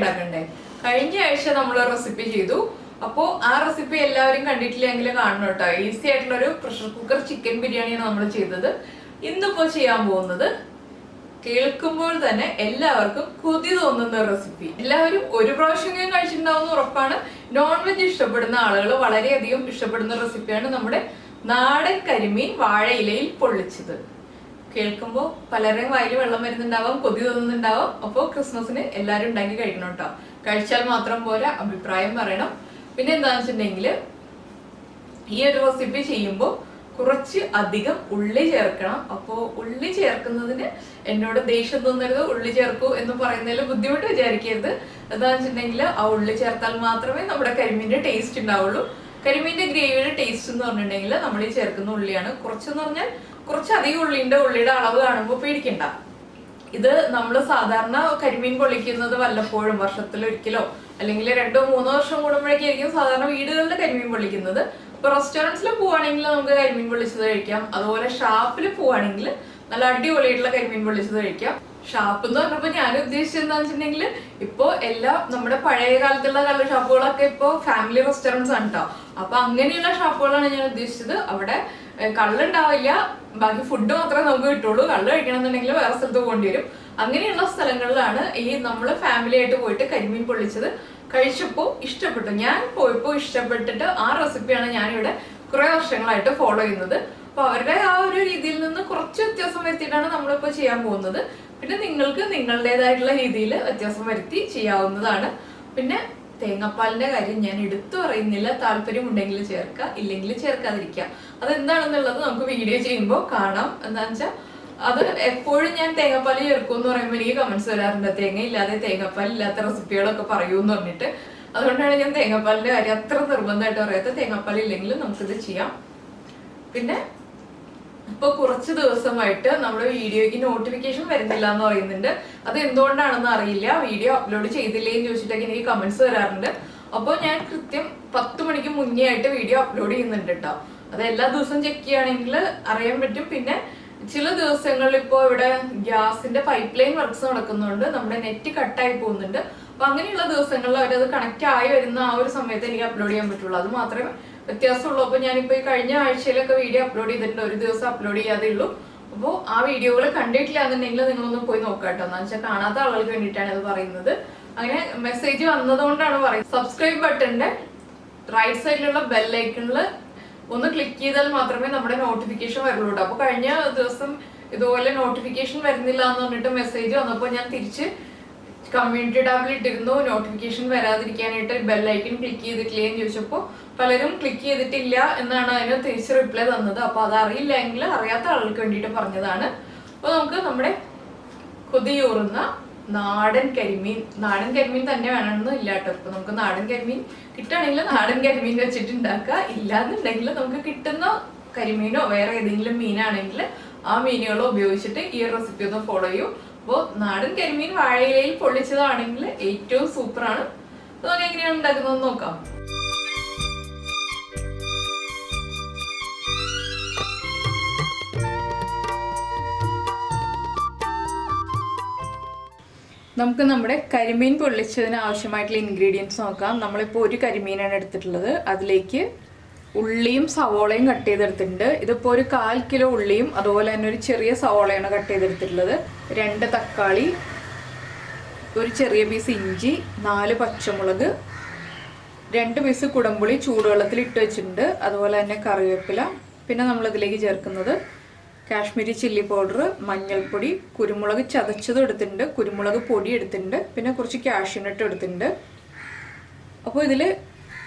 ഉണ്ടാക്കണ്ടേ? കഴിഞ്ഞ ആഴ്ച നമ്മൾ റെസിപ്പി ചെയ്തു. അപ്പോൾ ആ റെസിപ്പി എല്ലാവരും കണ്ടിട്ടില്ലെങ്കിൽ കാണണം കേട്ടോ. ഈസി ആയിട്ടുള്ള ഒരു പ്രഷർ കുക്കർ ചിക്കൻ ബിരിയാണിയാണ് നമ്മൾ ചെയ്തത്. ഇന്നിപ്പോ ചെയ്യാൻ പോകുന്നത് കേൾക്കുമ്പോൾ തന്നെ എല്ലാവർക്കും കൊതി തോന്നുന്ന റെസിപ്പി. എല്ലാവരും ഒരു പ്രാവശ്യം കഴിച്ചിട്ടുണ്ടാവുന്ന ഉറപ്പാണ്. നോൺ വെജ് ഇഷ്ടപ്പെടുന്ന ആളുകൾ വളരെയധികം ഇഷ്ടപ്പെടുന്ന റെസിപ്പിയാണ് നമ്മുടെ നാടൻ കരിമീൻ വാഴയിലയിൽ പൊള്ളിച്ചത്. കേൾക്കുമ്പോൾ പലരുടെയും വായിൽ വെള്ളം വരുന്നുണ്ടാവാം, കൊതി തോന്നുന്നുണ്ടാവാം. അപ്പോൾ ക്രിസ്മസിന് എല്ലാവരും ഉണ്ടാക്കി കഴിക്കണം കേട്ടോ. കഴിച്ചാൽ മാത്രം പോരാ, അഭിപ്രായം പറയണം. പിന്നെ എന്താണെന്ന് വെച്ചിട്ടുണ്ടെങ്കിൽ ഈ ഒരു റെസിപ്പി ചെയ്യുമ്പോൾ കുറച്ച് അധികം ഉള്ളി ചേർക്കണം. അപ്പോൾ ഉള്ളി ചേർക്കുന്നതിന് എന്നോട് ദേഷ്യം തോന്നരുത്, ഉള്ളി ചേർക്കൂ എന്ന് പറയുന്നതിൽ ബുദ്ധിമുട്ട് വിചാരിക്കരുത്. എന്താണെന്ന് വെച്ചിട്ടുണ്ടെങ്കിൽ ആ ഉള്ളി ചേർത്താൽ മാത്രമേ നമ്മുടെ കരിമീൻ്റെ ടേസ്റ്റ് ഉണ്ടാവുള്ളൂ. കരിമീൻ്റെ ഗ്രേവിയുടെ ടേസ്റ്റ് എന്ന് പറഞ്ഞിട്ടുണ്ടെങ്കിൽ നമ്മൾ ഈ ചേർക്കുന്ന ഉള്ളിയാണ്. കുറച്ചെന്ന് പറഞ്ഞാൽ കുറച്ചധികം ഉള്ളിയുടെ അളവ് കാണുമ്പോൾ പേടിക്കണ്ട. ഇത് നമ്മൾ സാധാരണ കരിമീൻ പൊള്ളിക്കുന്നത് വല്ലപ്പോഴും വർഷത്തിലൊരിക്കലോ അല്ലെങ്കിൽ 2-3 വർഷം കൂടുമ്പോഴേക്കായിരിക്കും സാധാരണ വീടുകളിൽ കരിമീൻ പൊള്ളിക്കുന്നത്. ഇപ്പൊ റെസ്റ്റോറൻറ്റ്സിൽ പോവാണെങ്കിൽ നമുക്ക് കരിമീൻ പൊള്ളിച്ചത് കഴിക്കാം. അതുപോലെ ഷാപ്പിൽ പോവാണെങ്കിൽ നല്ല അടിപൊളിയായിട്ടുള്ള കരിമീൻ പൊള്ളിച്ചത് കഴിക്കാം. ഷാപ്പ് എന്ന് പറഞ്ഞപ്പോ ഞാൻ ഉദ്ദേശിച്ചത് എന്താണെന്ന് വെച്ചിട്ടുണ്ടെങ്കിൽ ഇപ്പൊ എല്ലാം നമ്മുടെ പഴയ കാലത്തുള്ള കള്ള് ഷാപ്പുകളൊക്കെ ഇപ്പൊ ഫാമിലി റെസ്റ്റോറൻറ്റ്സ് ആണ് കേട്ടോ. അപ്പൊ അങ്ങനെയുള്ള ഷാപ്പുകളാണ് ഞാൻ ഉദ്ദേശിച്ചത്. അവിടെ കള്ളുണ്ടാവില്ല, ബാക്കി ഫുഡ് മാത്രമേ നമുക്ക് കിട്ടുള്ളൂ. കള്ള് കഴിക്കണമെന്നുണ്ടെങ്കിൽ വേറെ സ്ഥലത്ത് പോകേണ്ടി വരും. അങ്ങനെയുള്ള സ്ഥലങ്ങളിലാണ് ഈ നമ്മൾ ഫാമിലി ആയിട്ട് പോയിട്ട് കരിമീൻ പൊള്ളിച്ചത് കഴിച്ചപ്പോൾ ഇഷ്ടപ്പെട്ടു. ഞാൻ പോയപ്പോൾ ഇഷ്ടപ്പെട്ടിട്ട് ആ റെസിപ്പിയാണ് ഞാനിവിടെ കുറെ വർഷങ്ങളായിട്ട് ഫോളോ ചെയ്യുന്നത്. അപ്പൊ അവരുടെ ആ ഒരു രീതിയിൽ നിന്ന് കുറച്ച് വ്യത്യാസം വരുത്തിയിട്ടാണ് നമ്മളിപ്പോ ചെയ്യാൻ പോകുന്നത്. പിന്നെ നിങ്ങൾക്ക് നിങ്ങളുടേതായിട്ടുള്ള രീതിയിൽ വ്യത്യാസം വരുത്തി ചെയ്യാവുന്നതാണ്. പിന്നെ തേങ്ങാപ്പാലിന്റെ കാര്യം ഞാൻ എടുത്തു പറയുന്നില്ല. താല്പര്യം ഉണ്ടെങ്കിൽ ചേർക്കുക, ഇല്ലെങ്കിൽ ചേർക്കാതിരിക്കുക. അതെന്താണെന്നുള്ളത് നമുക്ക് വീഡിയോ ചെയ്യുമ്പോൾ കാണാം. എന്താണെന്ന് വെച്ചാൽ അത് എപ്പോഴും ഞാൻ തേങ്ങാപ്പാൽ ചേർക്കും എന്ന് പറയുമ്പോൾ എനിക്ക് കമന്റ്സ് വരാറുണ്ട്, തേങ്ങ ഇല്ലാതെ തേങ്ങാപ്പാൽ ഇല്ലാത്ത റെസിപ്പികളൊക്കെ പറയൂ എന്ന് പറഞ്ഞിട്ട്. അതുകൊണ്ടാണ് ഞാൻ തേങ്ങാപ്പാലിന്റെ കാര്യം അത്ര നിർബന്ധമായിട്ട് പറയാത്ത. തേങ്ങാപ്പാൽ ഇല്ലെങ്കിലും നമുക്കിത് ചെയ്യാം. പിന്നെ ഇപ്പൊ കുറച്ച് ദിവസമായിട്ട് നമ്മുടെ വീഡിയോയ്ക്ക് നോട്ടിഫിക്കേഷൻ വരുന്നില്ല എന്ന് പറയുന്നുണ്ട്. അത് എന്തുകൊണ്ടാണെന്ന് അറിയില്ല. വീഡിയോ അപ്ലോഡ് ചെയ്തില്ലേ എന്ന് ചോദിച്ചിട്ടൊക്കെ എനിക്ക് കമന്റ്സ് വരാറുണ്ട്. അപ്പോൾ ഞാൻ കൃത്യം 10 മണിക്ക് മുന്നേ ആയിട്ട് വീഡിയോ അപ്ലോഡ് ചെയ്യുന്നുണ്ട് കേട്ടോ. അത് എല്ലാ ദിവസവും ചെക്ക് ചെയ്യുകയാണെങ്കിൽ അറിയാൻ പറ്റും. പിന്നെ ചില ദിവസങ്ങളിൽ ഇപ്പോൾ ഇവിടെ ഗ്യാസിന്റെ പൈപ്പ് ലൈൻ വർക്ക്സ് നടക്കുന്നുണ്ട്, നമ്മുടെ നെറ്റ് കട്ടായി പോകുന്നുണ്ട്. അപ്പൊ അങ്ങനെയുള്ള ദിവസങ്ങളിൽ അവരത് കണക്ട് ആയി വരുന്ന ആ ഒരു സമയത്ത് എനിക്ക് അപ്ലോഡ് ചെയ്യാൻ പറ്റുള്ളൂ. അത് മാത്രമേ വ്യത്യാസമുള്ളൂ. അപ്പൊ ഞാനിപ്പോ ഈ കഴിഞ്ഞ ആഴ്ചയിലൊക്കെ വീഡിയോ അപ്ലോഡ് ചെയ്തിട്ടുണ്ട്, ഒരു ദിവസം അപ്ലോഡ് ചെയ്യാതെ ഉള്ളൂ. അപ്പോൾ ആ വീഡിയോകൾ കണ്ടിട്ടില്ല എന്നുണ്ടെങ്കിൽ നിങ്ങളൊന്ന് പോയി നോക്കാം കേട്ടോ. എന്ന് വെച്ചാൽ കാണാത്ത ആളുകൾക്ക് വേണ്ടിയിട്ടാണ് ഇത് പറയുന്നത്. അങ്ങനെ മെസ്സേജ് വന്നതുകൊണ്ടാണ് പറയുന്നത്. സബ്സ്ക്രൈബ് ബട്ടന്റെ റൈറ്റ് സൈഡിലുള്ള ബെൽ ഐക്കണിൽ ഒന്ന് ക്ലിക്ക് ചെയ്താൽ മാത്രമേ നമ്മുടെ നോട്ടിഫിക്കേഷൻ വരുള്ളൂ. അപ്പൊ കഴിഞ്ഞ ദിവസം ഇതുപോലെ നോട്ടിഫിക്കേഷൻ വരുന്നില്ല എന്ന് പറഞ്ഞിട്ട് മെസ്സേജ് വന്നപ്പോൾ ഞാൻ തിരിച്ച് കമ്മ്യൂണിറ്റി ടാബിൽ ഇട്ടിരുന്നു നോട്ടിഫിക്കേഷൻ വരാതിരിക്കാനായിട്ട് ബെൽ ഐക്കൺ ക്ലിക്ക് ചെയ്തിട്ടില്ലേ എന്ന് ചോദിച്ചപ്പോൾ പലരും ക്ലിക്ക് ചെയ്തിട്ടില്ല എന്നാണ് അതിന് തിരിച്ച് റിപ്ലൈ തന്നത്. അപ്പൊ അതറിയില്ല എങ്കിൽ അറിയാത്ത ആളുകൾക്ക് വേണ്ടിയിട്ട് പറഞ്ഞതാണ്. അപ്പൊ നമുക്ക് നമ്മുടെ കൊതിയൂറുന്ന നാടൻ കരിമീൻ തന്നെ വേണമെന്ന് ഇല്ല കേട്ടോ. ഇപ്പൊ നമുക്ക് നാടൻ കരിമീൻ കിട്ടുകയാണെങ്കിൽ നാടൻ കരിമീൻ വെച്ചിട്ട് ഉണ്ടാക്കുക. ഇല്ലാന്നുണ്ടെങ്കിൽ നമുക്ക് കിട്ടുന്ന കരിമീനോ വേറെ ഏതെങ്കിലും മീനാണെങ്കിൽ ആ മീനുകളോ ഉപയോഗിച്ചിട്ട് ഈ റെസിപ്പി ഒന്ന് ഫോളോ ചെയ്യൂ. അപ്പോൾ നാടൻ കരിമീൻ വാഴയിലയിൽ പൊള്ളിച്ചതാണെങ്കിൽ ഏറ്റവും സൂപ്പറാണ്. നമുക്ക് എങ്ങനെയാണ് ഉണ്ടാക്കുന്നത് നോക്കാം. നമുക്ക് നമ്മുടെ കരിമീൻ പൊള്ളിച്ചതിന് ആവശ്യമായിട്ടുള്ള ഇൻഗ്രീഡിയൻസ് നോക്കാം. നമ്മളിപ്പോൾ ഒരു കരിമീനാണ് എടുത്തിട്ടുള്ളത്. അതിലേക്ക് ഉള്ളിയും സവോളയും കട്ട് ചെയ്തെടുത്തിട്ടുണ്ട്. ഇതിപ്പോൾ ഒരു 1/4 കിലോ ഉള്ളിയും അതുപോലെ തന്നെ ഒരു ചെറിയ സവോളയാണ് കട്ട് ചെയ്തെടുത്തിട്ടുള്ളത്. 2 തക്കാളി, ഒരു ചെറിയ പീസ് ഇഞ്ചി, 4 പച്ചമുളക്, 2 പീസ് കുടംപുളി ചൂടുവെള്ളത്തിൽ ഇട്ട് വെച്ചിട്ടുണ്ട്. അതുപോലെ തന്നെ കറിവേപ്പില. പിന്നെ നമ്മളിതിലേക്ക് ചേർക്കുന്നത് കാശ്മീരി ചില്ലി പൗഡർ, മഞ്ഞൾപ്പൊടി, കുരുമുളക് ചതച്ചത് എടുത്തിട്ടുണ്ട്, കുരുമുളക് പൊടി എടുത്തിട്ടുണ്ട്, പിന്നെ കുറച്ച് കാഷ്യൂനട്ട് എടുത്തിട്ടുണ്ട്. അപ്പോൾ ഇതിൽ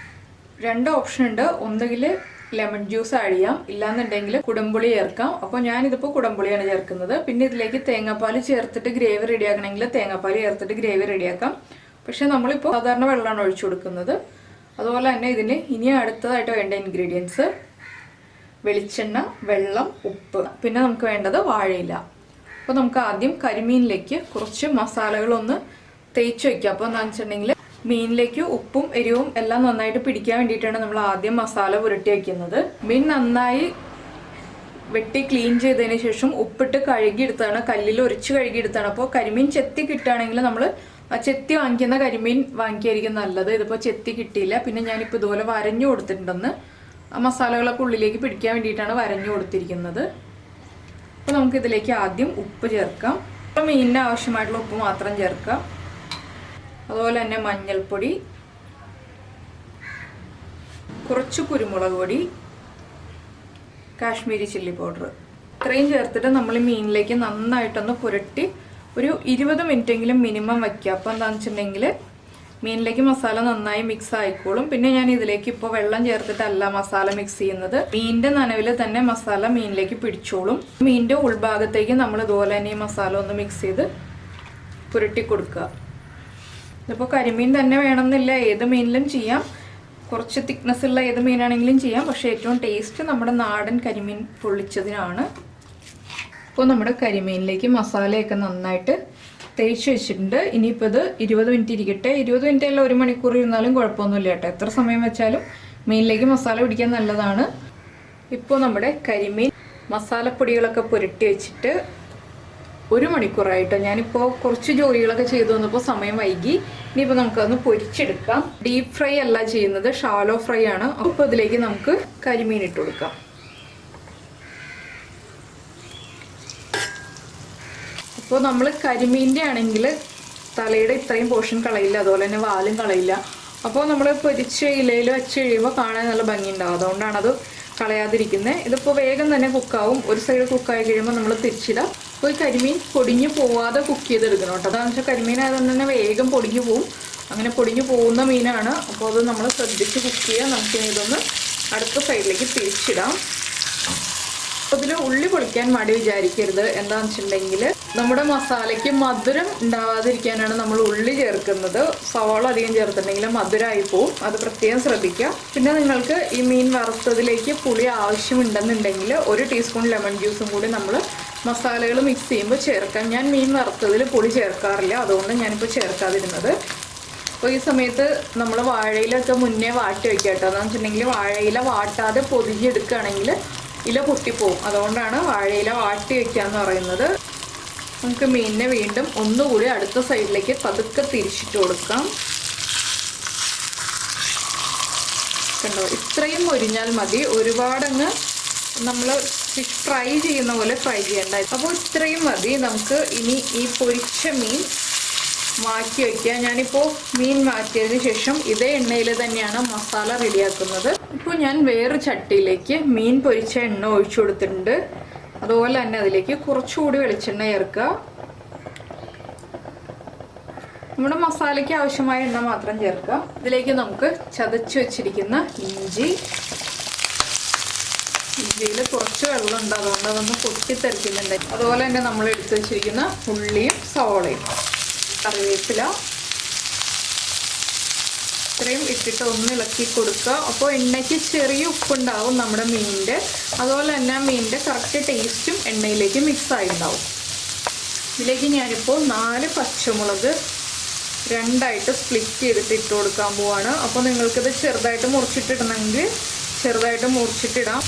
2 ഓപ്ഷൻ ഉണ്ട്. ഒന്നുകിൽ ലെമൺ ജ്യൂസ് ആഡ് ചെയ്യാം, ഇല്ലാന്നുണ്ടെങ്കിൽ കുടംപുളി ചേർക്കാം. അപ്പോൾ ഞാനിതിപ്പോൾ കുടംപുളിയാണ് ചേർക്കുന്നത്. പിന്നെ ഇതിലേക്ക് തേങ്ങാപ്പാൽ ചേർത്തിട്ട് ഗ്രേവി റെഡിയാക്കണമെങ്കിൽ തേങ്ങാപ്പാൽ ചേർത്തിട്ട് ഗ്രേവി റെഡിയാക്കാം. പക്ഷെ നമ്മളിപ്പോൾ സാധാരണ വെള്ളമാണ് ഒഴിച്ചു കൊടുക്കുന്നത്. അതുപോലെ തന്നെ ഇതിന് ഇനി അടുത്തതായിട്ട് വേണ്ട ഇൻഗ്രീഡിയൻസ് വെളിച്ചെണ്ണ, വെള്ളം, ഉപ്പ്, പിന്നെ നമുക്ക് വേണ്ടത് വാഴയില. അപ്പോൾ നമുക്ക് ആദ്യം കരിമീനിലേക്ക് കുറച്ച് മസാലകളൊന്ന് തേച്ച് വയ്ക്കുക. അപ്പോൾ എന്താണെന്ന് വെച്ചിട്ടുണ്ടെങ്കിൽ മീനിലേക്ക് ഉപ്പും എരിവും എല്ലാം നന്നായിട്ട് പിടിക്കാൻ വേണ്ടിയിട്ടാണ് നമ്മൾ ആദ്യം മസാല പുരട്ടി വയ്ക്കുന്നത്. മീൻ നന്നായി വെട്ടി ക്ലീൻ ചെയ്തതിന് ശേഷം ഉപ്പിട്ട് കഴുകിയെടുത്താണ്, കല്ലിൽ ഒരച്ച് കഴുകിയെടുത്താണ്. അപ്പോൾ കരിമീൻ ചെത്തി കിട്ടുകയാണെങ്കിൽ നമ്മൾ ചെത്തി വാങ്ങിക്കുന്ന കരിമീൻ വാങ്ങിക്കായിരിക്കും നല്ലത്. ഇതിപ്പോൾ ചെത്തി കിട്ടിയില്ല. പിന്നെ ഞാനിപ്പോൾ ഇതുപോലെ വരഞ്ഞു കൊടുത്തിട്ടുണ്ടെന്ന്, മസാലകളൊക്കെ ഉള്ളിലേക്ക് പിടിക്കാൻ വേണ്ടിയിട്ടാണ് വരഞ്ഞു കൊടുത്തിരിക്കുന്നത്. അപ്പോൾ നമുക്കിതിലേക്ക് ആദ്യം ഉപ്പ് ചേർക്കാം. അപ്പോൾ മീനിന് ആവശ്യമായിട്ടുള്ള ഉപ്പ് മാത്രം ചേർക്കാം. അതുപോലെ തന്നെ മഞ്ഞൾപ്പൊടി, കുറച്ച് കുരുമുളക് പൊടി, കാശ്മീരി ചില്ലി പൗഡർ, ഇത്രയും ചേർത്തിട്ട് നമ്മൾ മീനിലേക്ക് നന്നായിട്ടൊന്ന് പുരട്ടി ഒരു 20 മിനിറ്റെങ്കിലും മിനിമം വയ്ക്കുക. അപ്പോൾ എന്താണെന്ന് വെച്ചിട്ടുണ്ടെങ്കിൽ മീനിലേക്ക് മസാല നന്നായി മിക്സ് ആയിക്കോളും. പിന്നെ ഞാൻ ഇതിലേക്ക് ഇപ്പോൾ വെള്ളം ചേർത്തിട്ടല്ല മസാല മിക്സ് ചെയ്യുന്നത്. മീനിൻ്റെ നനവിൽ തന്നെ മസാല മീനിലേക്ക് പിടിച്ചോളും. മീനിൻ്റെ ഉൾഭാഗത്തേക്ക് നമ്മൾ ഇതുപോലെ തന്നെ ഈ മസാല ഒന്ന് മിക്സ് ചെയ്ത് പുരട്ടി കൊടുക്കുക. ഇതിപ്പോൾ കരിമീൻ തന്നെ വേണമെന്നില്ല, ഏത് മീനിലും ചെയ്യാം. കുറച്ച് തിക്നെസ് ഉള്ള ഏത് മീനാണെങ്കിലും ചെയ്യാം. പക്ഷേ ഏറ്റവും ടേസ്റ്റ് നമ്മുടെ നാടൻ കരിമീൻ പൊള്ളിച്ചതിനാണ്. ഇപ്പോൾ നമ്മുടെ കരിമീനിലേക്ക് മസാലയൊക്കെ നന്നായിട്ട് തേച്ച് വെച്ചിട്ടുണ്ട്. ഇനിയിപ്പോൾ ഇത് 20 മിനിറ്റ് ഇരിക്കട്ടെ. 20 മിനിറ്റ് അല്ല, 1 മണിക്കൂർ ഇരുന്നാലും കുഴപ്പമൊന്നുമില്ല കേട്ടോ. എത്ര സമയം വെച്ചാലും മീനിലേക്ക് മസാല പിടിക്കാൻ നല്ലതാണ്. ഇപ്പോൾ നമ്മുടെ കരിമീൻ മസാലപ്പൊടികളൊക്കെ പുരട്ടി വെച്ചിട്ട് 1 മണിക്കൂറായിട്ടോ. ഞാനിപ്പോൾ കുറച്ച് ജോലികളൊക്കെ ചെയ്തു വന്നപ്പോൾ സമയം വൈകി. ഇനിയിപ്പോൾ നമുക്കതൊന്ന് പൊരിച്ചെടുക്കാം. ഡീപ്പ് ഫ്രൈ അല്ല ചെയ്യുന്നത്, ഷാലോ ഫ്രൈ ആണ്. അപ്പോൾ ഇതിലേക്ക് നമുക്ക് കരിമീൻ ഇട്ട് കൊടുക്കാം. അപ്പോൾ നമ്മൾ കരിമീൻ്റെ ആണെങ്കിൽ തലയുടെ ഇത്രയും പോർഷൻ കളയില്ല, അതുപോലെ തന്നെ വാലും കളയില്ല. അപ്പോൾ നമ്മൾ പൊരിച്ച് ഇലയിൽ വെച്ച് കഴിയുമ്പോൾ കാണാൻ നല്ല ഭംഗിയുണ്ടാവും. അതുകൊണ്ടാണ് അത് കളയാതിരിക്കുന്നത്. ഇതിപ്പോൾ വേഗം തന്നെ കുക്കാവും. ഒരു സൈഡ് കുക്കായി കഴിയുമ്പോൾ നമ്മൾ തിരിച്ചിടാം. അപ്പോൾ ഈ കരിമീൻ പൊടിഞ്ഞു പോവാതെ കുക്ക് ചെയ്തെടുക്കണം കേട്ടോ. അതാണെന്ന് വെച്ചാൽ കരിമീൻ ആയതുകൊണ്ട് തന്നെ വേഗം പൊടിഞ്ഞു പോവും. അങ്ങനെ പൊടിഞ്ഞു പോകുന്ന മീനാണ്. അപ്പോൾ അത് നമ്മൾ ശ്രദ്ധിച്ച് കുക്ക് ചെയ്യുക. നമുക്കിനി ഇതൊന്ന് അടുത്ത സൈഡിലേക്ക് തിരിച്ചിടാം. അതിൽ ഉള്ളി പൊളിക്കാൻ മടി വിചാരിക്കരുത്. എന്താണെന്ന് വെച്ചിട്ടുണ്ടെങ്കിൽ നമ്മുടെ മസാലയ്ക്ക് മധുരം ഉണ്ടാവാതിരിക്കാനാണ് നമ്മൾ ഉള്ളി ചേർക്കുന്നത്. സവാള അധികം ചേർത്തിട്ടുണ്ടെങ്കിൽ മധുരമായി പോവും. അത് പ്രത്യേകം ശ്രദ്ധിക്കുക. പിന്നെ നിങ്ങൾക്ക് ഈ മീൻ വറുത്തതിലേക്ക് പുളി ആവശ്യമുണ്ടെന്നുണ്ടെങ്കിൽ 1 ടീസ്പൂൺ ലെമൺ ജ്യൂസും കൂടി നമ്മൾ മസാലകൾ മിക്സ് ചെയ്യുമ്പോൾ ചേർക്കാം. ഞാൻ മീൻ വറുത്തതിൽ പുളി ചേർക്കാറില്ല, അതുകൊണ്ട് ഞാനിപ്പോൾ ചേർക്കാതിരുന്നത്. അപ്പോൾ ഈ സമയത്ത് നമ്മൾ വാഴയിലൊക്കെ മുന്നേ വാട്ടി വയ്ക്കുക കേട്ടോ. എന്താണെന്ന് വെച്ചിട്ടുണ്ടെങ്കിൽ വാഴയില വാട്ടാതെ പൊതിഞ്ഞെടുക്കുകയാണെങ്കിൽ ഇല പൊട്ടിപ്പോവും. അതുകൊണ്ടാണ് വാഴയില വാട്ടി വയ്ക്കാന്ന് പറയുന്നത്. നമുക്ക് മീനിനെ വീണ്ടും ഒന്നുകൂടി അടുത്ത സൈഡിലേക്ക് പതുക്കെ തിരിച്ചിട്ട് കൊടുക്കാം. കണ്ടോ, ഇത്രയും മൊരിഞ്ഞാൽ മതി. ഒരുപാടങ്ങ് നമ്മൾ ഫിഷ് ഫ്രൈ ചെയ്യുന്ന പോലെ ഫ്രൈ ചെയ്യേണ്ട. അപ്പോൾ ഇത്രയും മതി. നമുക്ക് ഇനി ഈ പൊരിച്ച മീൻ മാറ്റി വയ്ക്കുക. ഞാനിപ്പോൾ മീൻ മാറ്റിയതിന് ശേഷം ഇതേ എണ്ണയിൽ തന്നെയാണ് മസാല റെഡിയാക്കുന്നത്. ഇപ്പോൾ ഞാൻ വേറെ ചട്ടിയിലേക്ക് മീൻ പൊരിച്ച എണ്ണ ഒഴിച്ചു കൊടുത്തിട്ടുണ്ട്. അതുപോലെ തന്നെ അതിലേക്ക് കുറച്ചുകൂടി വെളിച്ചെണ്ണ ചേർക്കുക. നമ്മുടെ മസാലയ്ക്ക് ആവശ്യമായ എണ്ണ മാത്രം ചേർക്കുക. ഇതിലേക്ക് നമുക്ക് ചതച്ച് വെച്ചിരിക്കുന്ന ഇഞ്ചിയിൽ കുറച്ച് വെള്ളമുണ്ട്, അതുകൊണ്ട് അതൊന്ന് പൊട്ടിത്തെറിക്കുന്നുണ്ട്. അതുപോലെ തന്നെ നമ്മൾ എടുത്തു വെച്ചിരിക്കുന്ന ഉള്ളിയും സവോളയും കറിവേപ്പില ഇത്രയും ഇട്ടിട്ട് ഒന്ന് ഇളക്കി കൊടുക്കുക. അപ്പോൾ എണ്ണയ്ക്ക് ചെറിയ ഉപ്പുണ്ടാവും നമ്മുടെ മീനിൻ്റെ. അതുപോലെ തന്നെ മീനിൻ്റെ കറക്റ്റ് ടേസ്റ്റും എണ്ണയിലേക്ക് മിക്സ് ആയിട്ടുണ്ടാവും. ഇതിലേക്ക് ഞാനിപ്പോൾ 4 പച്ചമുളക് 2ആയിട്ട് സ്പ്ലിറ്റ് ചെയ്തിട്ട് ഇട്ട് കൊടുക്കാൻ പോവാണ്. അപ്പോൾ നിങ്ങൾക്കിത് ചെറുതായിട്ട് മുറിച്ചിട്ടിടണമെങ്കിൽ ചെറുതായിട്ട് മുറിച്ചിട്ടിടാം.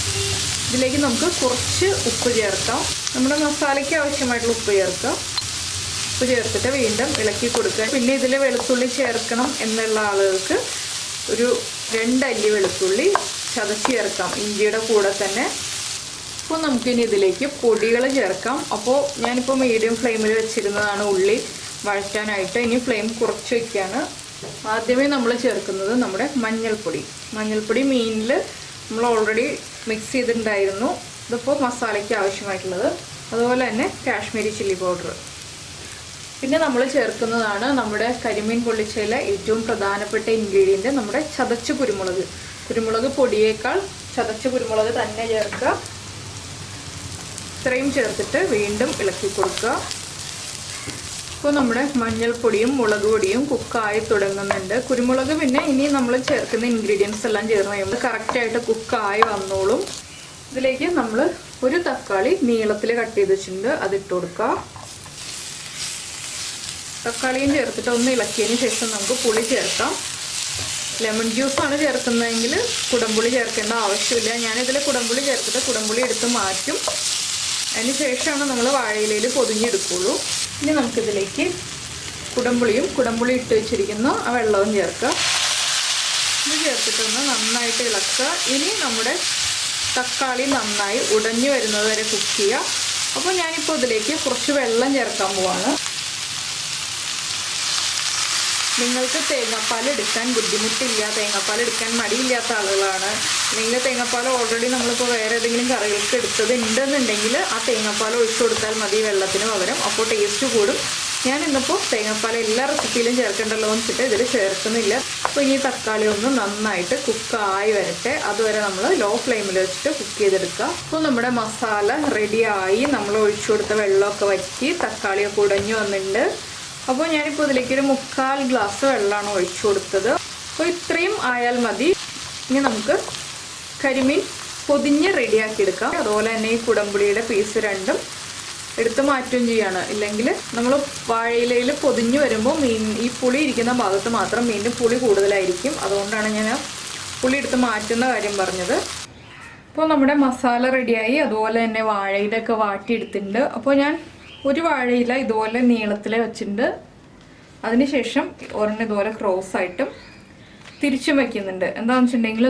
ഇതിലേക്ക് നമുക്ക് കുറച്ച് ഉപ്പ് ചേർക്കാം. നമ്മുടെ മസാലയ്ക്ക് ആവശ്യമായിട്ടുള്ള ഉപ്പ് ചേർക്കാം. ഉപ്പ് ചേർത്തിട്ട് വീണ്ടും ഇളക്കി കൊടുക്കുക. പിന്നെ ഇതിൽ വെളുത്തുള്ളി ചേർക്കണം എന്നുള്ള ആളുകൾക്ക് ഒരു 2 അല്ലി വെളുത്തുള്ളി ചതച്ച് ചേർക്കാം ഇഞ്ചിയുടെ കൂടെ തന്നെ. അപ്പോൾ നമുക്കിനി ഇതിലേക്ക് പൊടികൾ ചേർക്കാം. അപ്പോൾ ഞാനിപ്പോൾ മീഡിയം ഫ്ലെയിമിൽ വെച്ചിരുന്നതാണ് ഉള്ളി വഴറ്റാനായിട്ട്. ഇനി ഫ്ലെയിം കുറച്ച് വയ്ക്കുകയാണ്. ആദ്യമേ നമ്മൾ ചേർക്കുന്നത് നമ്മുടെ മഞ്ഞൾപ്പൊടി മീനിൽ നമ്മൾ ഓൾറെഡി മിക്സ് ചെയ്തിട്ടുണ്ടായിരുന്നു. ഇതിപ്പോൾ മസാലയ്ക്ക് ആവശ്യമായിട്ടുള്ളത്. അതുപോലെ തന്നെ കാശ്മീരി ചില്ലി പൗഡർ. പിന്നെ നമ്മൾ ചേർക്കുന്നതാണ് നമ്മുടെ കരിമീൻ പൊള്ളിച്ചയിലെ ഏറ്റവും പ്രധാനപ്പെട്ട ഇൻഗ്രീഡിയൻറ്റ്, നമ്മുടെ ചതച്ച കുരുമുളക് പൊടിയേക്കാൾ ചതച്ച കുരുമുളക് തന്നെ ചേർക്കുക. ഇത്രയും ചേർത്തിട്ട് വീണ്ടും ഇളക്കി കൊടുക്കുക. ഇപ്പോൾ നമ്മുടെ മഞ്ഞൾപ്പൊടിയും മുളക് പൊടിയും കുക്കായി തുടങ്ങുന്നുണ്ട്. കുരുമുളക് പിന്നെ ഇനി നമ്മൾ ചേർക്കുന്ന ഇൻഗ്രീഡിയൻസ് എല്ലാം ചേർന്ന് കഴിയുമ്പോൾ കറക്റ്റായിട്ട് കുക്കായി വന്നോളും. ഇതിലേക്ക് നമ്മൾ ഒരു തക്കാളി നീളത്തിൽ കട്ട് ചെയ്ത് വെച്ചിട്ടുണ്ട്, അതിട്ട് കൊടുക്കുക. തക്കാളിയും ചേർത്തിട്ട് ഒന്ന് ഇളക്കിയതിന് ശേഷം നമുക്ക് പുളി ചേർക്കാം. ലെമൺ ജ്യൂസാണ് ചേർക്കുന്നതെങ്കിൽ കുടംപുളി ചേർക്കേണ്ട ആവശ്യമില്ല. ഞാനിതിൽ കുടംപുളി ചേർത്തിട്ട് കുടംപുളി എടുത്ത് മാറ്റും. അതിന് ശേഷമാണ് നമ്മൾ വാഴയിലയിൽ പൊതിഞ്ഞെടുക്കുള്ളൂ. ഇനി നമുക്കിതിലേക്ക് കുടംപുളി ഇട്ട് വെച്ചിരിക്കുന്ന ആ വെള്ളവും ചേർക്കുക. ഇത് ചേർത്തിട്ടൊന്ന് നന്നായിട്ട് ഇളക്കുക. ഇനി നമ്മുടെ തക്കാളി നന്നായി ഉടഞ്ഞു വരുന്നത് വരെ കുക്ക് ചെയ്യുക. അപ്പോൾ ഞാനിപ്പോൾ ഇതിലേക്ക് കുറച്ച് വെള്ളം ചേർക്കാൻ പോവാണ്. നിങ്ങൾക്ക് തേങ്ങാപ്പാൽ എടുക്കാൻ ബുദ്ധിമുട്ടില്ല, തേങ്ങാപ്പാൽ എടുക്കാൻ മടിയില്ലാത്ത ആളുകളാണ്, അല്ലെങ്കിൽ തേങ്ങാപ്പാൽ ഓൾറെഡി നമ്മളിപ്പോൾ വേറെ ഏതെങ്കിലും കറികൾക്ക് എടുത്തത് ഉണ്ടെന്നുണ്ടെങ്കിൽ ആ തേങ്ങാപ്പാൽ ഒഴിച്ചു കൊടുത്താൽ മതി വെള്ളത്തിന് പകരം. അപ്പോൾ ടേസ്റ്റ് കൂടും. ഞാൻ ഇന്നിപ്പോൾ തേങ്ങാപ്പാൽ എല്ലാ റെസിപ്പിയിലും ചേർക്കേണ്ടല്ലോ എന്ന് വെച്ചിട്ട് ഇതിൽ ചേർക്കുന്നില്ല. അപ്പോൾ ഇനി തക്കാളി ഒന്ന് നന്നായിട്ട് കുക്കായി വരട്ടെ. അതുവരെ നമ്മൾ ലോ ഫ്ലെയിമിൽ വെച്ചിട്ട് കുക്ക് ചെയ്തെടുക്കുക. അപ്പോൾ നമ്മുടെ മസാല റെഡിയായി. നമ്മൾ ഒഴിച്ചു കൊടുത്ത വെള്ളമൊക്കെ വറ്റി തക്കാളിയൊക്കെ ഉടഞ്ഞു വന്നിട്ടുണ്ട്. അപ്പോൾ ഞാനിപ്പോൾ ഇതിലേക്ക് ഒരു 3/4 ഗ്ലാസ് വെള്ളമാണ് ഒഴിച്ചു കൊടുത്തത്. അപ്പോൾ ഇത്രയും ആയാൽ മതി. ഇനി നമുക്ക് കരിമീൻ പൊതിഞ്ഞ് റെഡിയാക്കി എടുക്കാം. അതുപോലെ തന്നെ ഈ കുടംപുളിയുടെ പീസ് രണ്ടും എടുത്ത് മാറ്റുകയും ചെയ്യാണ്. ഇല്ലെങ്കിൽ നമ്മൾ വാഴയിലയിൽ പൊതിഞ്ഞ് വരുമ്പോൾ ഈ പുളി ഇരിക്കുന്ന ഭാഗത്ത് മാത്രം മീനിൻ്റെ പുളി കൂടുതലായിരിക്കും. അതുകൊണ്ടാണ് ഞാൻ പുളി എടുത്ത് മാറ്റുന്ന കാര്യം പറഞ്ഞത്. അപ്പോൾ നമ്മുടെ മസാല റെഡിയായി. അതുപോലെ തന്നെ വാഴയിലൊക്കെ വാട്ടിയെടുത്തിട്ടുണ്ട്. അപ്പോൾ ഞാൻ ഒരു വാഴയില ഇതുപോലെ നീളത്തിൽ വെച്ചിട്ടുണ്ട്. അതിനുശേഷം ഒരെണ്ണം ഇതുപോലെ ക്രോസ് ആയിട്ടും തിരിച്ചും വയ്ക്കുന്നുണ്ട്. എന്താണെന്ന് വെച്ചിട്ടുണ്ടെങ്കിൽ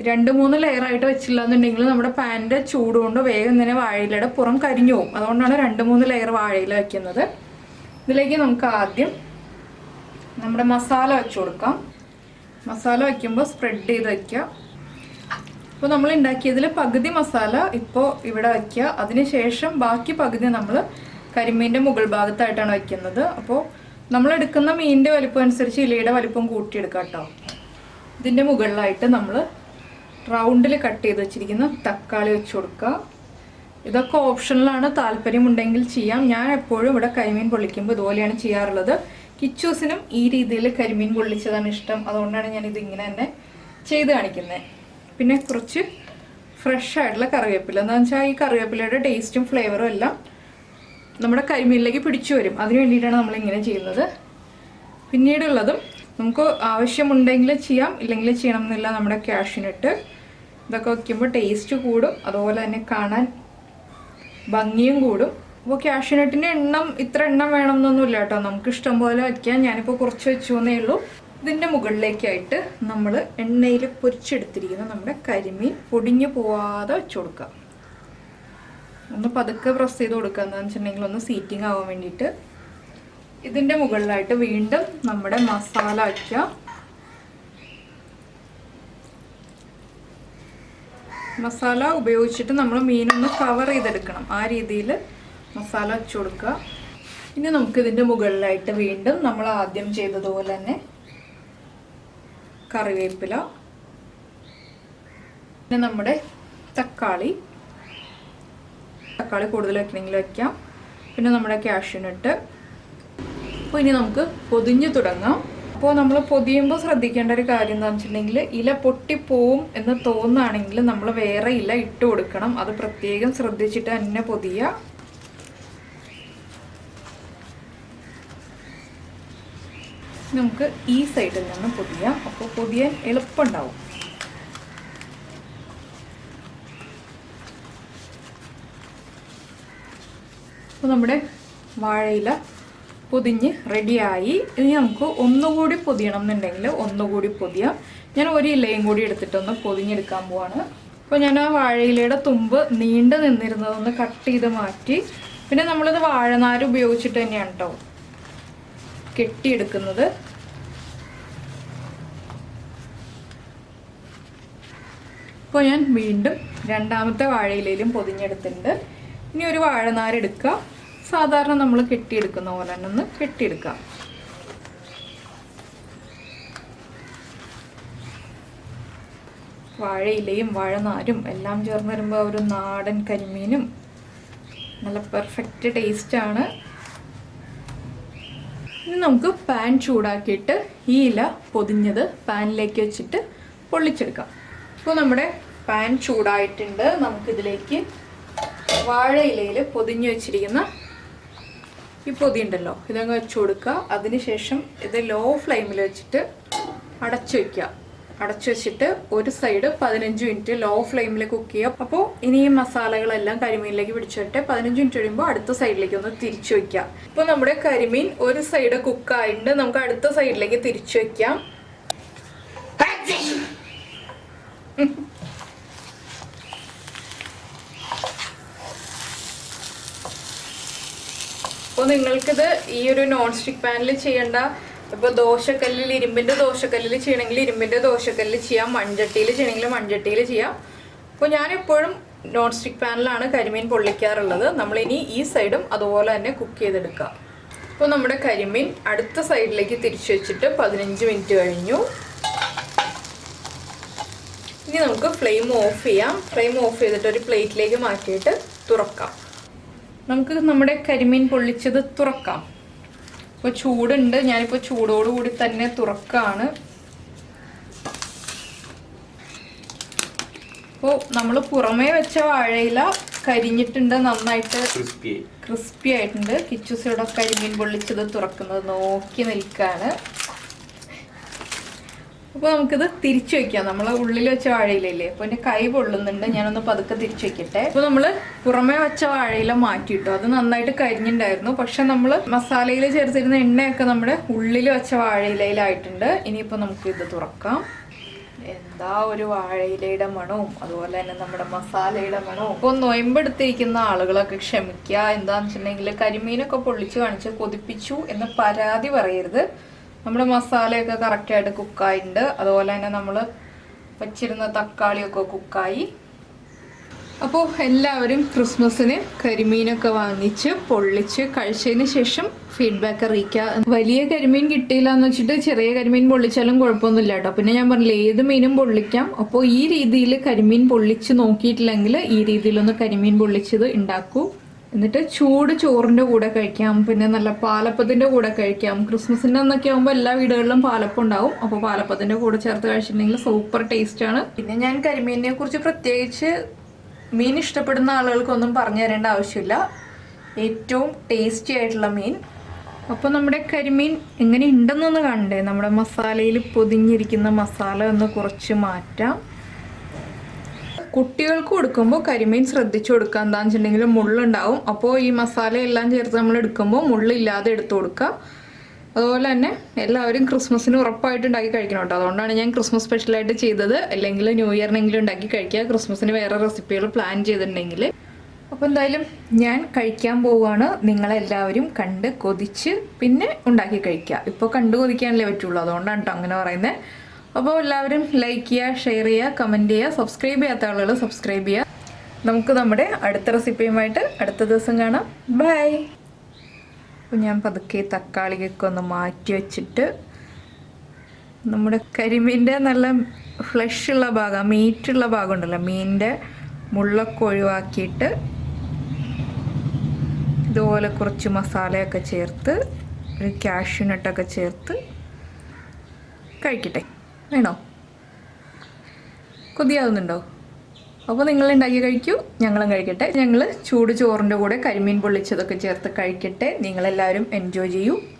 2-3 ലെയറായിട്ട് വെച്ചില്ല എന്നുണ്ടെങ്കിൽ നമ്മുടെ പാനിൻ്റെ ചൂട് കൊണ്ട് വേഗം ഇങ്ങനെ വാഴയിലയുടെ പുറം കരിഞ്ഞു പോകും. അതുകൊണ്ടാണ് 2-3 ലെയർ വാഴയില വയ്ക്കുന്നത്. ഇതിലേക്ക് നമുക്ക് ആദ്യം നമ്മുടെ മസാല വെച്ച് കൊടുക്കാം. മസാല വയ്ക്കുമ്പോൾ സ്പ്രെഡ് ചെയ്ത് വയ്ക്കുക. അപ്പോൾ നമ്മൾ ഉണ്ടാക്കിയതിൽ പകുതി മസാല ഇപ്പോൾ ഇവിടെ വയ്ക്കുക. അതിനുശേഷം ബാക്കി പകുതി നമ്മൾ കരിമീൻ്റെ മുകൾ ഭാഗത്തായിട്ടാണ് വയ്ക്കുന്നത്. അപ്പോൾ നമ്മൾ എടുക്കുന്ന മീനിൻ്റെ വലിപ്പം അനുസരിച്ച് ഇലയുടെ വലിപ്പം കൂട്ടിയെടുക്കാം കേട്ടോ. ഇതിൻ്റെ മുകളിലായിട്ട് നമ്മൾ റൗണ്ടിൽ കട്ട് ചെയ്ത് വെച്ചിരിക്കുന്ന തക്കാളി വെച്ച് കൊടുക്കുക. ഇതൊക്കെ ഓപ്ഷനിലാണ്, താല്പര്യമുണ്ടെങ്കിൽ ചെയ്യാം. ഞാൻ എപ്പോഴും ഇവിടെ കരിമീൻ പൊള്ളിക്കുമ്പോൾ ഇതുപോലെയാണ് ചെയ്യാറുള്ളത്. കിച്ചൂസിനും ഈ രീതിയിൽ കരിമീൻ പൊള്ളിച്ചതാണ് ഇഷ്ടം. അതുകൊണ്ടാണ് ഞാൻ ഇതിങ്ങനെ തന്നെ ചെയ്ത് കാണിക്കുന്നത്. പിന്നെ കുറച്ച് ഫ്രഷ് ആയിട്ടുള്ള കറിവേപ്പില. എന്താണെന്ന് വെച്ചാൽ ഈ കറിവേപ്പിലയുടെ ടേസ്റ്റും ഫ്ലേവറും എല്ലാം നമ്മുടെ കരിമീനിലേക്ക് പിടിച്ചു വരും. അതിന് വേണ്ടിയിട്ടാണ് നമ്മളിങ്ങനെ ചെയ്യുന്നത്. പിന്നീടുള്ളതും നമുക്ക് ആവശ്യമുണ്ടെങ്കിൽ ചെയ്യാം, ഇല്ലെങ്കിൽ ചെയ്യണം എന്നില്ല. നമ്മുടെ കാഷ്യൂനട്ട് ഇതൊക്കെ വയ്ക്കുമ്പോൾ ടേസ്റ്റ് കൂടും, അതുപോലെ തന്നെ കാണാൻ ഭംഗിയും കൂടും. അപ്പോൾ കാഷ്യൂനട്ടിൻ്റെ എണ്ണം ഇത്ര എണ്ണം വേണമെന്നൊന്നുമില്ല കേട്ടോ, നമുക്ക് ഇഷ്ടം പോലെ വയ്ക്കാം. ഞാനിപ്പോൾ കുറച്ച് വെച്ചു എന്നേ ഉള്ളൂ. ഇതിൻ്റെ മുകളിലേക്കായിട്ട് നമ്മൾ എണ്ണയിൽ പൊരിച്ചെടുത്തിരിക്കുന്ന നമ്മുടെ കരിമീൻ പൊടിഞ്ഞു പോവാതെ വെച്ച് കൊടുക്കുക. ഒന്ന് പതുക്കെ പ്രസ് ചെയ്ത് കൊടുക്കുക. എന്താണെന്ന് വെച്ചിട്ടുണ്ടെങ്കിൽ ഒന്ന് സീറ്റിംഗ് ആവാൻ വേണ്ടിയിട്ട്. ഇതിൻ്റെ മുകളിലായിട്ട് വീണ്ടും നമ്മുടെ മസാല വയ്ക്കുക. മസാല ഉപയോഗിച്ചിട്ട് നമ്മൾ മീനൊന്ന് കവർ ചെയ്തെടുക്കണം. ആ രീതിയിൽ മസാല വെച്ച് കൊടുക്കുക. ഇനി നമുക്കിതിൻ്റെ മുകളിലായിട്ട് വീണ്ടും നമ്മൾ ആദ്യം ചെയ്തതുപോലെ തന്നെ കറിവേപ്പില, പിന്നെ നമ്മുടെ തക്കാളി കൂടുതൽ വെക്കണമെങ്കിൽ വയ്ക്കാം. പിന്നെ നമ്മുടെ കാഷ്യൂനട്ട്. അപ്പോൾ ഇനി നമുക്ക് പൊതിഞ്ഞ് തുടങ്ങാം. അപ്പോൾ നമ്മൾ പൊതിയുമ്പോൾ ശ്രദ്ധിക്കേണ്ട ഒരു കാര്യം എന്താണെന്ന് വെച്ചിട്ടുണ്ടെങ്കിൽ ഇല പൊട്ടിപ്പോവും എന്ന് തോന്നുകയാണെങ്കിൽ നമ്മൾ വേറെ ഇല ഇട്ട് കൊടുക്കണം. അത് പ്രത്യേകം ശ്രദ്ധിച്ചിട്ട് തന്നെ പൊതിയുക. നമുക്ക് ഈ സൈഡിൽ നിന്ന് പൊതിയാം. അപ്പോൾ പൊതിയാൻ എളുപ്പമുണ്ടാവും. അപ്പോൾ നമ്മുടെ വാഴയില പൊതിഞ്ഞ് റെഡിയായി. ഇനി നമുക്ക് ഒന്നുകൂടി പൊതിയണം എന്നുണ്ടെങ്കിൽ ഒന്നുകൂടി പൊതിയാം. ഞാൻ ഒരു ഇലയും കൂടി എടുത്തിട്ടൊന്ന് പൊതിഞ്ഞെടുക്കാൻ പോവാണ്. അപ്പോൾ ഞാൻ ആ വാഴയിലയുടെ തുമ്പ് നീണ്ടു നിന്നിരുന്നതൊന്ന് കട്ട് ചെയ്ത് മാറ്റി. പിന്നെ നമ്മളിത് വാഴനാര് ഉപയോഗിച്ചിട്ട് തന്നെയാണ് കേട്ടോ കെട്ടിയെടുക്കുന്നത്. ഇപ്പോൾ ഞാൻ വീണ്ടും രണ്ടാമത്തെ വാഴയിലയിലും പൊതിഞ്ഞെടുത്തിട്ടുണ്ട്. ഇനി ഒരു വാഴനാര് എടുക്കുക. സാധാരണ നമ്മൾ കെട്ടിയെടുക്കുന്ന പോലെ തന്നെ ഒന്ന് കെട്ടിയെടുക്കാം. വാഴയിലയും വാഴനാരും എല്ലാം ചേർന്ന് വരുമ്പോൾ ഒരു നാടൻ കരിമീനും നല്ല പെർഫെക്റ്റ് ടേസ്റ്റാണ്. ഇനി നമുക്ക് പാൻ ചൂടാക്കിയിട്ട് ഈ ഇല പൊതിഞ്ഞത് പാനിലേക്ക് വെച്ചിട്ട് പൊള്ളിച്ചെടുക്കാം. ഇപ്പോൾ നമ്മുടെ പാൻ ചൂടായിട്ടുണ്ട്. നമുക്കിതിലേക്ക് വാഴയിലയിൽ പൊതിഞ്ഞ് വെച്ചിരിക്കുന്ന ഈ പൊതി ഉണ്ടല്ലോ ഇതങ്ങ് വെച്ച് കൊടുക്കുക. അതിനുശേഷം ഇത് ലോ ഫ്ലെയിമിൽ വെച്ചിട്ട് അടച്ചു വയ്ക്കുക. അടച്ചു വെച്ചിട്ട് ഒരു സൈഡ് 15 മിനിറ്റ് ലോ ഫ്ലെയിമിൽ കുക്ക് ചെയ്യാം. അപ്പോൾ ഇനി ഈ മസാലകളെല്ലാം കരിമീനിലേക്ക് പിടിച്ചിട്ട് 15 മിനിറ്റ് കഴിയുമ്പോൾ അടുത്ത സൈഡിലേക്ക് ഒന്ന് തിരിച്ചു വെക്കാം. ഇപ്പോൾ നമ്മുടെ കരിമീൻ ഒരു സൈഡ് കുക്കായിട്ടുണ്ട്. നമുക്ക് അടുത്ത സൈഡിലേക്ക് തിരിച്ചു വെക്കാം. അപ്പോൾ നിങ്ങൾക്കിത് ഈ ഒരു നോൺ സ്റ്റിക്ക് പാനിൽ ചെയ്യേണ്ട. ഇപ്പോൾ ദോശക്കല്ലിൽ, ഇരുമ്പിൻ്റെ ദോശക്കല്ലിൽ ചെയ്യണമെങ്കിൽ ഇരുമ്പിൻ്റെ ദോശക്കല്ലിൽ ചെയ്യാം, മൺചട്ടിയിൽ ചെയ്യണമെങ്കിൽ മൺചട്ടിയിൽ ചെയ്യാം. അപ്പോൾ ഞാനെപ്പോഴും നോൺ സ്റ്റിക്ക് പാനിലാണ് കരിമീൻ പൊള്ളിക്കാറുള്ളത്. നമ്മളിനി ഈ സൈഡും അതുപോലെ തന്നെ കുക്ക് ചെയ്തെടുക്കാം. അപ്പോൾ നമ്മുടെ കരിമീൻ അടുത്ത സൈഡിലേക്ക് തിരിച്ചു വെച്ചിട്ട് 15 മിനിറ്റ് കഴിഞ്ഞു. ഇനി നമുക്ക് ഫ്ലെയിം ഓഫ് ചെയ്യാം. ഫ്ലെയിം ഓഫ് ചെയ്തിട്ട് ഒരു പ്ലേറ്റിലേക്ക് മാറ്റിയിട്ട് തുറക്കാം. നമുക്ക് നമ്മുടെ കരിമീൻ പൊള്ളിച്ചത് തുറക്കാം. ഇപ്പോൾ ചൂടുണ്ട്, ഞാനിപ്പോൾ ചൂടോടുകൂടി തന്നെ തുറക്കാണ്. അപ്പോൾ നമ്മൾ പുറമേ വെച്ച വാഴയില കരിഞ്ഞിട്ടുണ്ട്, നന്നായിട്ട് ക്രിസ്പി ആയിട്ടുണ്ട്. കിച്ചുസിയുടെ കരിമീൻ പൊള്ളിച്ചത് തുറക്കുന്നത് നോക്കി നിൽക്കാണ്. അപ്പോൾ നമുക്കിത് തിരിച്ചു വെക്കാം. നമ്മൾ ഉള്ളിൽ വെച്ച വാഴയിലല്ലേ, അപ്പോൾ എൻ്റെ കൈ പൊള്ളുന്നുണ്ട്, ഞാനൊന്ന് പതുക്കെ തിരിച്ചു വെക്കട്ടെ. അപ്പോൾ നമ്മൾ പുറമേ വെച്ച വാഴയില മാറ്റിയിട്ടു. അത് നന്നായിട്ട് കരിഞ്ഞിട്ടുണ്ടായിരുന്നു. പക്ഷെ നമ്മൾ മസാലയിൽ ചേർത്തിരുന്ന എണ്ണയൊക്കെ നമ്മുടെ ഉള്ളിൽ വെച്ച വാഴയിലയിലായിട്ടുണ്ട്. ഇനിയിപ്പോൾ നമുക്ക് ഇത് തുറക്കാം. എന്താ ഒരു വാഴയിലയുടെ മണവും അതുപോലെ തന്നെ നമ്മുടെ മസാലയുടെ മണവും. ഇപ്പോൾ നൊയമ്പെടുത്തിരിക്കുന്ന ആളുകളൊക്കെ ക്ഷമിക്കുക. എന്താണെന്ന് വെച്ചിട്ടുണ്ടെങ്കിൽ കരിമീനൊക്കെ പൊള്ളിച്ച് കാണിച്ച് കൊതിപ്പിച്ചു എന്ന് പരാതി പറയരുത്. നമ്മുടെ മസാലയൊക്കെ കറക്റ്റായിട്ട് കുക്കായിട്ടുണ്ട്. അതുപോലെ തന്നെ നമ്മൾ വച്ചിരുന്ന തക്കാളിയൊക്കെ കുക്കായി. അപ്പോൾ എല്ലാവരും ക്രിസ്മസിന് കരിമീനൊക്കെ വാങ്ങിച്ച് പൊള്ളിച്ച് കഴിച്ചതിന് ശേഷം ഫീഡ്ബാക്ക് അറിയിക്കുക. വലിയ കരിമീൻ കിട്ടിയില്ല എന്ന് വെച്ചിട്ട് ചെറിയ കരിമീൻ പൊള്ളിച്ചാലും കുഴപ്പമൊന്നുമില്ല കേട്ടോ. പിന്നെ ഞാൻ പറഞ്ഞില്ല, ഏത് മീനും പൊള്ളിക്കാം. അപ്പോൾ ഈ രീതിയിൽ കരിമീൻ പൊള്ളിച്ച് നോക്കിയിട്ടില്ലെങ്കിൽ ഈ രീതിയിലൊന്ന് കരിമീൻ പൊള്ളിച്ചത് ഉണ്ടാക്കൂ. എന്നിട്ട് ചൂട് ചോറിൻ്റെ കൂടെ കഴിക്കാം, പിന്നെ നല്ല പാലപ്പത്തിൻ്റെ കൂടെ കഴിക്കാം. ക്രിസ്മസിൻ്റെ അന്നൊക്കെ ആകുമ്പോൾ എല്ലാ വീടുകളിലും പാലപ്പം ഉണ്ടാവും. അപ്പോൾ പാലപ്പത്തിൻ്റെ കൂടെ ചേർത്ത് കഴിച്ചിട്ടുണ്ടെങ്കിൽ സൂപ്പർ ടേസ്റ്റാണ്. പിന്നെ ഞാൻ കരിമീനിനെ കുറിച്ച് പ്രത്യേകിച്ച് മീൻ ഇഷ്ടപ്പെടുന്ന ആളുകൾക്കൊന്നും പറഞ്ഞു തരേണ്ട ആവശ്യമില്ല. ഏറ്റവും ടേസ്റ്റി ആയിട്ടുള്ള മീൻ. അപ്പോൾ നമ്മുടെ കരിമീൻ എങ്ങനെ ഉണ്ടെന്നൊന്ന് കണ്ടേ. നമ്മുടെ മസാലയിൽ പൊതിഞ്ഞിരിക്കുന്ന മസാല ഒന്ന് കുറച്ച് മാറ്റാം. കുട്ടികൾക്ക് കൊടുക്കുമ്പോൾ കരിമീൻ ശ്രദ്ധിച്ചു കൊടുക്കുക. എന്താണെന്ന് വെച്ചിട്ടുണ്ടെങ്കിൽ മുള്ളുണ്ടാവും. അപ്പോൾ ഈ മസാല എല്ലാം ചേർത്ത് നമ്മൾ എടുക്കുമ്പോൾ മുള്ളില്ലാതെ എടുത്തു കൊടുക്കുക. അതുപോലെ തന്നെ എല്ലാവരും ക്രിസ്മസിന് ഉറപ്പായിട്ട് ഉണ്ടാക്കി കഴിക്കണം കേട്ടോ. അതുകൊണ്ടാണ് ഞാൻ ക്രിസ്മസ് സ്പെഷ്യലായിട്ട് ചെയ്തത്. അല്ലെങ്കിൽ ന്യൂ ഇയറിനെങ്കിലും ഉണ്ടാക്കി കഴിക്കുക. ക്രിസ്മസിന് വേറെ റെസിപ്പികൾ പ്ലാൻ ചെയ്തിട്ടുണ്ടെങ്കിൽ. അപ്പോൾ എന്തായാലും ഞാൻ കഴിക്കാൻ പോവുകയാണ്. നിങ്ങളെല്ലാവരും കണ്ട് കൊതിച്ച് പിന്നെ ഉണ്ടാക്കി കഴിക്കുക. ഇപ്പോൾ കണ്ടു കൊതിക്കാനല്ലേ പറ്റുള്ളൂ. അതുകൊണ്ടാണ് കേട്ടോ അങ്ങനെ പറയുന്നത്. അപ്പോൾ എല്ലാവരും ലൈക്ക് ചെയ്യുക, ഷെയർ ചെയ്യുക, കമൻറ്റ് ചെയ്യുക. സബ്സ്ക്രൈബ് ചെയ്യാത്ത ആളുകൾ സബ്സ്ക്രൈബ് ചെയ്യുക. നമുക്ക് നമ്മുടെ അടുത്ത റെസിപ്പിയുമായിട്ട് അടുത്ത ദിവസം കാണാം. ബൈ. അപ്പോൾ ഞാൻ പതുക്കെ തക്കാളിയൊക്കെ ഒന്ന് മാറ്റി വെച്ചിട്ട് നമ്മുടെ കരിമീൻ്റെ നല്ല ഫ്ലഷുള്ള ഭാഗം, മീറ്റുള്ള ഭാഗം ഉണ്ടല്ലോ, മീനിൻ്റെ മുള്ളൊക്കെ ഒഴിവാക്കിയിട്ട് ഇതുപോലെ കുറച്ച് മസാലയൊക്കെ ചേർത്ത് ഒരു കാഷ്യൂ നട്ടൊക്കെ ചേർത്ത് കഴിക്കട്ടെ. വേണോ? കൊതിയാവുന്നുണ്ടോ? അപ്പോൾ നിങ്ങൾ ഉണ്ടാക്കി കഴിക്കൂ, ഞങ്ങളും കഴിക്കട്ടെ. ഞങ്ങൾ ചൂട് ചോറിൻ്റെ കൂടെ കരിമീൻ പൊള്ളിച്ചതൊക്കെ ചേർത്ത് കഴിക്കട്ടെ. നിങ്ങളെല്ലാവരും എൻജോയ് ചെയ്യൂ.